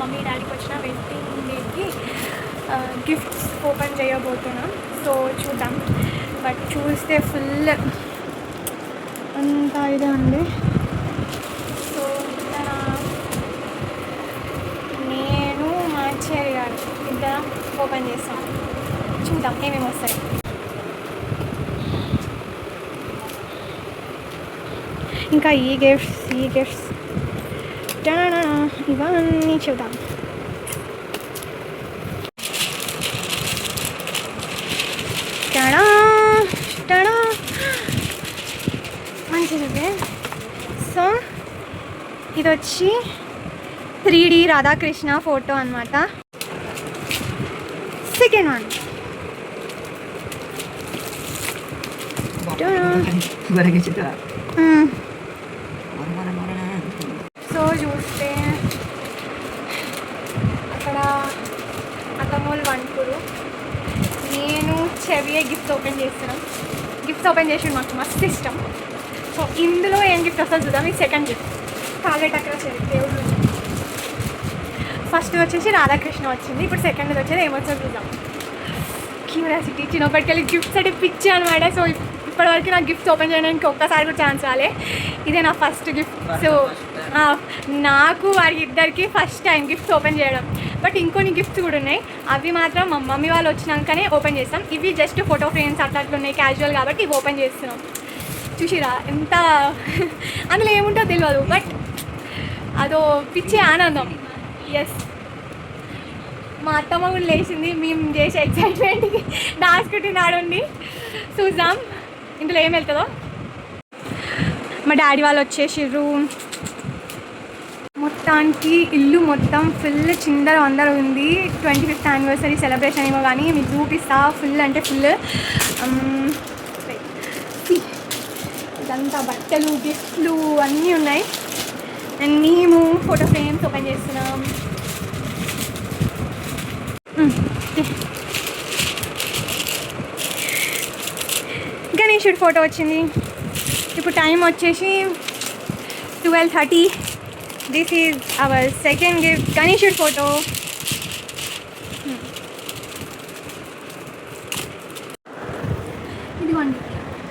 Mummy డాడీకి వచ్చిన wedding డేకి గిఫ్ట్స్ ఓపెన్ చేయబోతున్నాం. సో చూద్దాం. బట్ చూస్తే ఫుల్ అంతా ఇదే ఉంది. సో నేను మా చెల్లి గారు ఇద్దరం ఓపెన్ చేస్తాం. చూద్దాం ఏమేమి వస్తాయి. ఇంకా ఈ గిఫ్ట్స్ ఇవన్నీ చూద్దాం. మంచిది. సో ఇది వచ్చి 3D రాధాకృష్ణ ఫోటో అన్నమాట. సెకండ్ వన్ సో చూస్తే అక్కడ అతమూల్ వంటలు నేను చెవియే గిఫ్ట్స్ ఓపెన్ చేస్తున్నాం. గిఫ్ట్స్ ఓపెన్ చేసి మాకు మస్తు ఇష్టం. సో ఇందులో ఏం గిఫ్ట్ వస్తుందో చూద్దాం. ఇది సెకండ్ గిఫ్ట్ కాలేటక్కడ చెవి దేవుడు. ఫస్ట్ వచ్చేసి రాధాకృష్ణ వచ్చింది. ఇప్పుడు సెకండ్ వచ్చేది ఏమొచ్చిందో చూద్దాం. క్యూరియాసిటీ చిన్నప్పటికెళ్ళి గిఫ్ట్స్ అంటే పిచ్చి అనమాట. సో ఇప్పటివరకు నాకు గిఫ్ట్స్ ఓపెన్ చేయడానికి ఒక్కసారి కూడా ఛాన్స్ రాలే. ఇదే నా ఫస్ట్ గిఫ్ట్. సో నాకు వారి ఇద్దరికి ఫస్ట్ టైం గిఫ్ట్స్ ఓపెన్ చేయడం. బట్ ఇంకొన్ని గిఫ్ట్స్ కూడా ఉన్నాయి. అవి మాత్రం మా మమ్మీ వాళ్ళు వచ్చినాకనే ఓపెన్ చేస్తాం. ఇవి జస్ట్ ఫోటో ఫ్రేమ్స్ అట్లా ఉన్నాయి, క్యాజువల్ కాబట్టి ఇవి ఓపెన్ చేస్తున్నాం. చూసిరా ఎంత అందులో ఏముంటుందో తెలియదు, బట్ అదో పిచ్చే ఆనందం. ఎస్, మా అత్తమ్మ కూడా లేచింది మేము చేసే ఎక్సైట్మెంట్కి. దాచుకుంటున్నాడుండి. చూద్దాం ఇందులో ఏం వెళ్తుందో. మా డాడీ వాళ్ళు వచ్చేసిర్రు. మొత్తానికి ఇల్లు మొత్తం ఫుల్ చిందర అందరూ ఉంది. 25th యానివర్సరీ సెలబ్రేషన్ ఏమో కానీ మీకు చూపిస్తా. ఫుల్ అంటే ఫుల్. ఇదంతా బట్టలు, గిఫ్ట్లు అన్నీ ఉన్నాయి. అండ్ మేము ఫోటో ఫ్రేమ్స్ ఓపెన్ చేస్తున్నాం. గణేశుడి ఫోటో వచ్చింది. ఇప్పుడు టైం వచ్చేసి 12:30. This is our second gift, గణేశుడి ఫోటో. ఇదిగోండి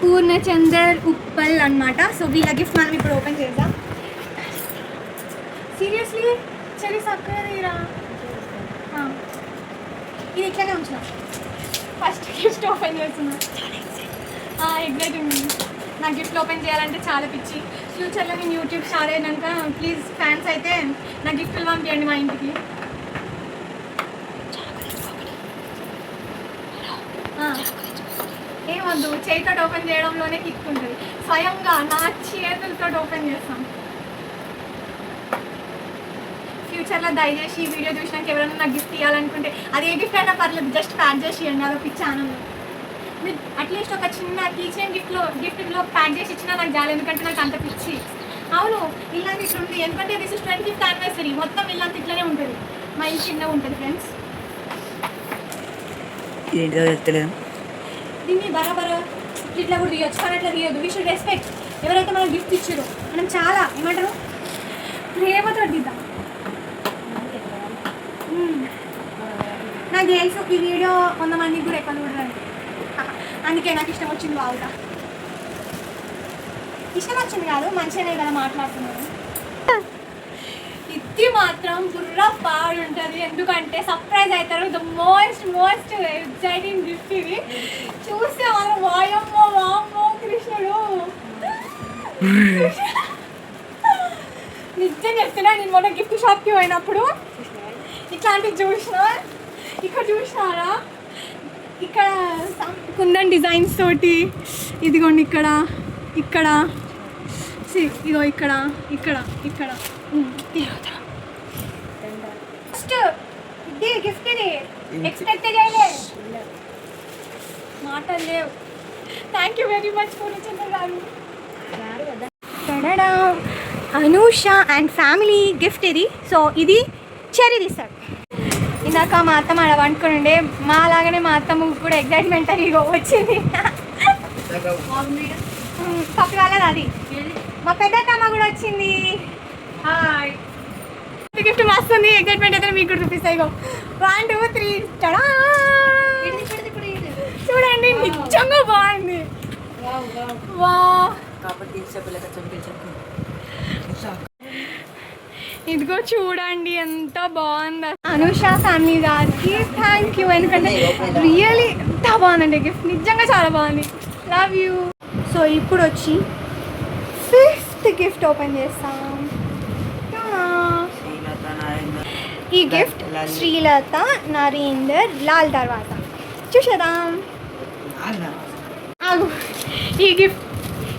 పూర్ణచందర్ ఉప్పల్ అన్నమాట. సో వీళ్ళ గిఫ్ట్ మనం ఇప్పుడు ఓపెన్ చేద్దాం. సీరియస్లీ చలి సక్కగా ఇది ఇట్లానే ఉంచిన. ఫస్ట్ గిఫ్ట్ ఓపెన్ చేస్తున్నా. ఎగ్జైట్ ఉంది. నా గిఫ్ట్ ఓపెన్ చేయాలంటే చాలా పిచ్చి. ఫ్యూచర్లో నేను యూట్యూబ్ స్టార్ట్ అయినాక ప్లీజ్ ఫ్యాన్స్ అయితే నా గిఫ్ట్లు పంపించండి మా ఇంటికి. ఏమొద్దు, చేతితో ఓపెన్ చేయడంలోనే కిక్ ఉంటుంది. స్వయంగా నా చేతులతో ఓపెన్ చేస్తాం. ఫ్యూచర్లో దయచేసి ఈ వీడియో చూసినాక ఎవరైనా నాకు గిఫ్ట్ ఇవ్వాలనుకుంటే అది ఏ గిఫ్ట్ అయినా పర్లేదు, జస్ట్ ప్యాక్ చేసి ఇవ్వండి. అదో పిచ్చి ఆనందం. మీరు అట్లీస్ట్ ఒక చిన్న టీచర్ గిఫ్ట్లో ప్యాక్ చేసి ఇచ్చినా నాకు చాలు. ఎందుకంటే నాకు అంత పిచ్చి. అవును, ఇల్లంతా ఇట్లా ఉంది. ఎందుకంటే దిస్ ఇస్ 25th యానివర్సరీ. మొత్తం ఇల్లంతా ఇట్లనే ఉంటుంది. మా ఇల్లు చిన్నగా ఉంటుంది ఫ్రెండ్స్. దీన్ని బరాబరా ఇట్లా కూడా తీయొచ్చు, కానీ అట్లా తీయొద్దు. వీ షుడ్ రెస్పెక్ట్ ఎవరైతే మనకు గిఫ్ట్ ఇచ్చారో. మనం చాలా ఏమంటారు ప్రేమతో దిద్దాం. నాకు తెలుసు ఈ వీడియో 100 మందికి కూడా ఎక్కువ చూడరండి. అందుకే నాకు ఇష్టం వచ్చింది. బాగుగా ఇష్టం వచ్చింది కాదు, మంచిగానే కదా మాట్లాడుతున్నాను. ఇది మాత్రం బుర్ర పాడుంటుంది. ఎందుకంటే సర్ప్రైజ్ అవుతారు. ద మోస్ట్ ఎక్సైటింగ్ గిఫ్ట్ ఇది. చూస్తే మనం వాయమ్మో కృష్ణుడు. నిజం చెప్తున్నా, నేను మొన్న గిఫ్ట్ షాప్కి పోయినప్పుడు ఇట్లాంటివి చూసినా. ఇక్కడ చూసినారా, ఇక్కడ కుందన్ డిజైన్స్ తోటి. ఇదిగోండి ఇక్కడ ఇదిగో ఇక్కడ ఫస్ట్ ఇది గిఫ్ట్. ఇది ఎక్స్పెక్ట్ చేయలే, మాటలు లేవు. Thank you very much Purnachandra గారు. అనూష అండ్ ఫ్యామిలీ గిఫ్ట్ ఇది. సో ఇది చెర్రీ తీస్తాడు. ఇందాక మా అత్తమ్మ ఆడ వండుకొని ఉండే. మా లాగానే మా అత్తమ్మ కూడా ఎగ్జైట్మెంట్ అని వచ్చింది. పప్పి వాళ్ళది అది. మా పెద్దత్తమ్మ కూడా వచ్చింది. హాయ్. గిఫ్ట్ మస్తుంది. ఎగ్జైట్మెంట్ అయితే మీకు కూడా చూపిస్తాయి. 1 2 3 టడా. చూడండి నిజంగా బాగుంది. ఇదిగో చూడండి ఎంత బాగుంది. అనుష ఫ్యామిలీ గారికి థ్యాంక్ యూ. ఎందుకంటే రియల్లీ ఎంత బాగుందండి గిఫ్ట్, నిజంగా చాలా బాగుంది. Love you. సో ఇప్పుడు వచ్చి 5th గిఫ్ట్ ఓపెన్ చేస్తాం. ఈ గిఫ్ట్ శ్రీలత నరేందర్ లాల్ తర్వాత చూసేద్దాం.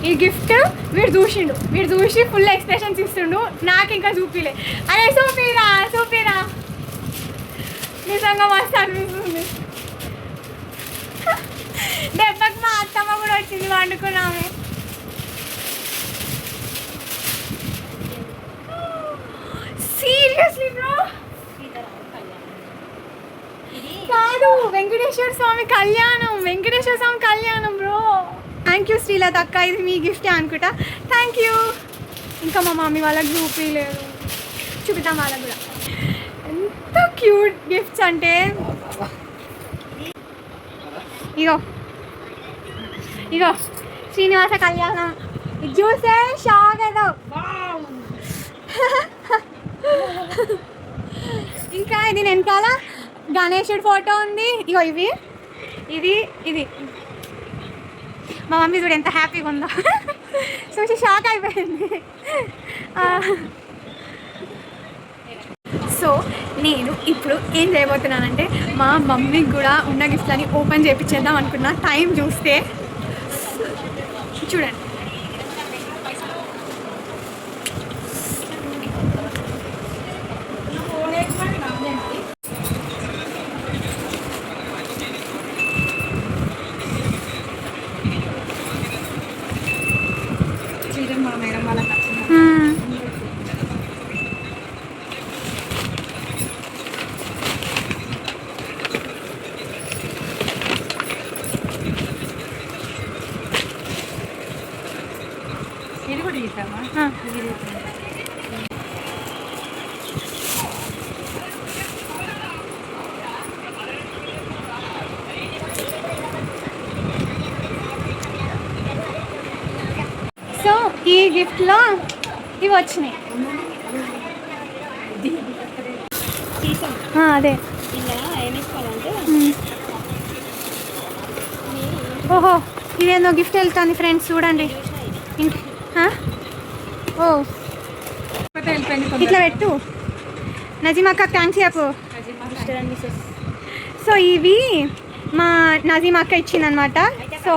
ఈ గిఫ్ట్ వీడు చూసి ఫుల్ ఎక్స్ప్రెషన్స్ ఇస్తుండు. నాకు ఇంకా చూపిలే. అరే చూపిరా నిజంగా మస్తు అనిపిస్తుంది. దెబ్బకి మా అత్తమ్మ కూడా వచ్చింది వండుకున్నామే. సీరియస్లీ బ్రో కాదు, వెంకటేశ్వర స్వామి కళ్యాణం బ్రో. థ్యాంక్ యూ శ్రీలత అక్క, ఇది మీ గిఫ్టే అనుకుంటా. Thank you. ఇంకా మా మమ్మీ వాళ్ళకి చూపించలేదు, చూపిద్దాం వాళ్ళకి కూడా. ఎంత క్యూట్ గిఫ్ట్స్ అంటే. ఇగో శ్రీనివాస కళ్యాణం. ఇది చూస్తే షాక్ ఏదో. ఇంకా ఇది వెనకాల గణేశుడి ఫోటో ఉంది. ఇగో ఇది మా మమ్మీ చూడు ఎంత హ్యాపీగా ఉందో. చూసి షాక్ అయిపోయింది. సో నేను ఇప్పుడు ఏం చేయబోతున్నానంటే మా మమ్మీకి కూడా ఉన్న గిఫ్ట్లని ఓపెన్ చేయించేద్దాం అనుకున్నా. టైం చూస్తే చూడండి. సో ఈ గిఫ్ట్లో ఇవి వచ్చినాయి. అదే ఓహో ఇదేందో గిఫ్ట్ వెళ్తుంది ఫ్రెండ్స్ చూడండి. ఓ ఇట్లా పెట్టు. నజీమక్క థ్యాంక్స్ చెప్పు. సో ఇవి మా నజీమక్క ఇచ్చిందనమాట. సో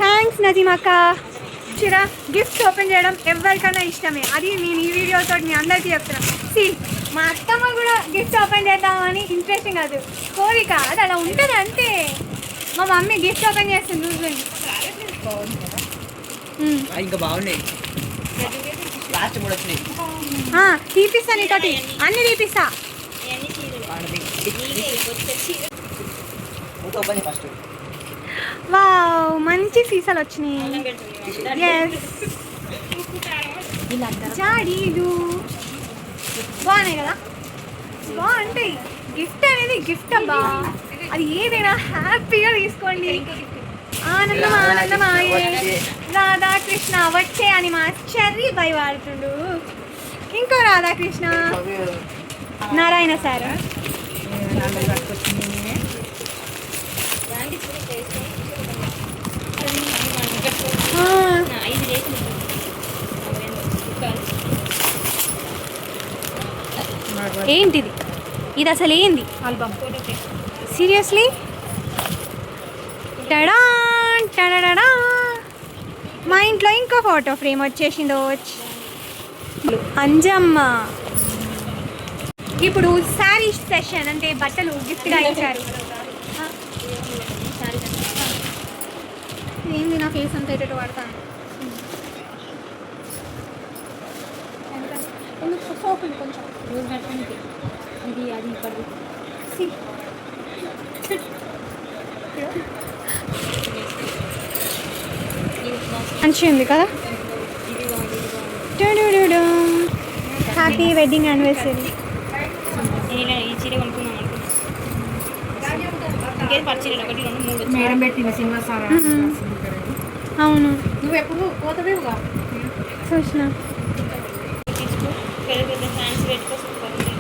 థ్యాంక్స్ నజీమక్క. చిరా గిఫ్ట్స్ ఓపెన్ చేయడం ఎవరికైనా ఇష్టమే. అది నేను ఈ వీడియోతో మీ అందరికీ చెప్తున్నాను. మా అత్తమ్మ కూడా గిఫ్ట్ ఓపెన్ చేద్దామని ఇంట్రెస్టింగ్, అది కోరిక, అది అలా ఉంటుంది అంతే. మా మమ్మీ గిఫ్ట్ ఓపెన్ చేస్తుంది చూడండి. ఇంకా బాగున్నాయి. తీపిస్తా నీతోటి అన్ని తీపిస్తా. వావ్ మంచి సీసాలు వచ్చినాయి. జాడీలు బాగున్నాయి కదా, బాగుంటాయి. గిఫ్ట్ అనేది గిఫ్ట్ అబ్బా, అది ఏదైనా హ్యాపీగా తీసుకోండి. ఆనందమాయే రాధాకృష్ణ వచ్చే అని మా చెర్రీ బై వాడుతుండు. ఇంకో రాధాకృష్ణ నారాయణ సార్. ఏంటిది, ఇది అసలు ఏంది? ఆల్బమ్. Seriously ta-da ta-da. మా ఇంట్లో ఇంకో ఫోటో ఫ్రేమ్ వచ్చేసిందో. అంజమ్మ ఇప్పుడు శారీ సెషన్ అంటే బట్టలు గిఫ్ట్గా ఇచ్చారు. ఏంది నా ఫేస్ అంతా ఎటు పడతాను. కొంచెం ఇది అది మంచిగా ఉంది కదా. Happy wedding anniversary. నేను ఈ చీర కొనుక్కుందాం అనుకుంటున్నాను. ఇంకేది పచ్చి 1 2 3 మేడం పెట్టింది సినిమా సార్. అవును నువ్వు ఎప్పుడు పోతావేవుగా చూసిన. తీసుకో. పెద్ద పెద్ద ఫ్యాన్స్ పెట్టుకో, సూపర్ ఉంది.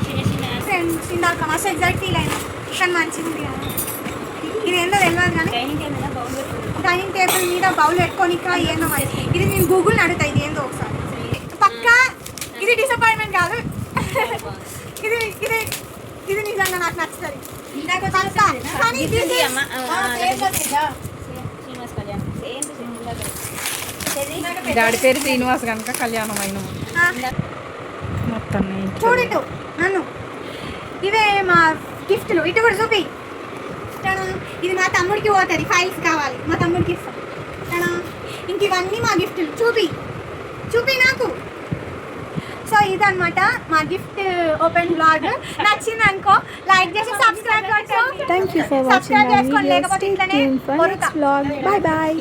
చిన్న చిన్న ఫ్రెండ్స్ ఇందాక మస్తు ఎగ్జైట్ ఫీల్ అయినా, కానీ మంచిగా ఉంది కదా. ఇది ఏందో తెలియదు కానీ డైనింగ్ టేబుల్ బౌల్ పెట్టుకో. డైనింగ్ టేబుల్ మీద బౌల్ పెట్టుకొని ఏందో మరి. ఇది నేను గూగుల్ని అడుగుతా, ఇది ఏందో ఒకసారి. పక్కా ఇది డిసప్పాయింట్మెంట్ కాదు. ఇది ఇది ఇది నిజంగా నాకు నచ్చుతుంది. కానీ ఇది ఇది అమ్మ శ్రీనివాస్ కళ్యాణ్ సేమ్ డాడీ పేరు శ్రీనివాస్ కనుక కళ్యాణం అయిన మొత్తం చూడిటు నన్ను. ఇవే మా గిఫ్ట్లు. ఇటు కూడా చూపి. ఇది మా తమ్ముడికి పోతుంది, ఫైల్స్ కావాలి, మా తమ్ముడికి ఇస్తాం. ఇంక ఇవన్నీ మా గిఫ్ట్లు. చూపి చూపి నాకు. సో ఇదన్నమాట మా గిఫ్ట్ ఓపెన్ బ్లాగ్. నచ్చింది అనుకో లైక్ చేసి సబ్స్క్రైబ్ చేసుకోండి. Thank you for watching our video. Stay tuned for next vlog. Bye bye.